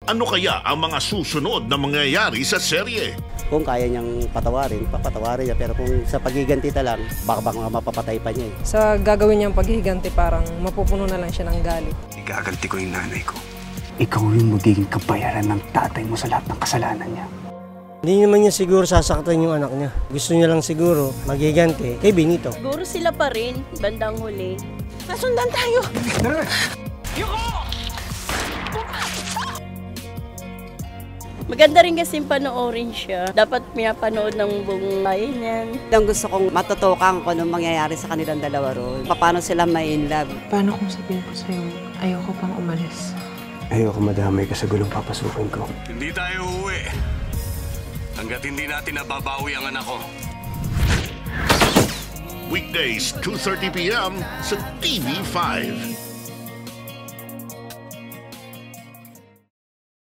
Ano kaya ang mga susunod na mangyayari sa serye? Kung kaya niyang patawarin, papatawarin niya. Pero kung sa paghigantita lang, baka mapapatay pa niya. Sa gagawin niyang paghihiganti, parang mapupuno na lang siya ng galit. Igaganti ko yung nanay ko. Ikaw yung magiging kabayaran ng tatay mo sa lahat ng kasalanan niya. Hindi naman niya siguro sasaktan yung anak niya. Gusto niya lang siguro maghiganti kay Benito. Siguro sila pa rin, bandang huli. Nasundan tayo! Maganda rin kasi panoorin siya. Dapat pinapanood ng buong bayan yan. Ang gusto kong matutukan kung anong mangyayari sa kanilang dalawa roon. Paano sila ma-in love. Paano kung sabihin ko sa'yo, ayoko pang umalis? Ayoko madamay ka sa gulong papasukin ko. Hindi tayo uuwi hanggat hindi natin nababawi ang anak ko. Weekdays, 2:30 p.m. sa TV5.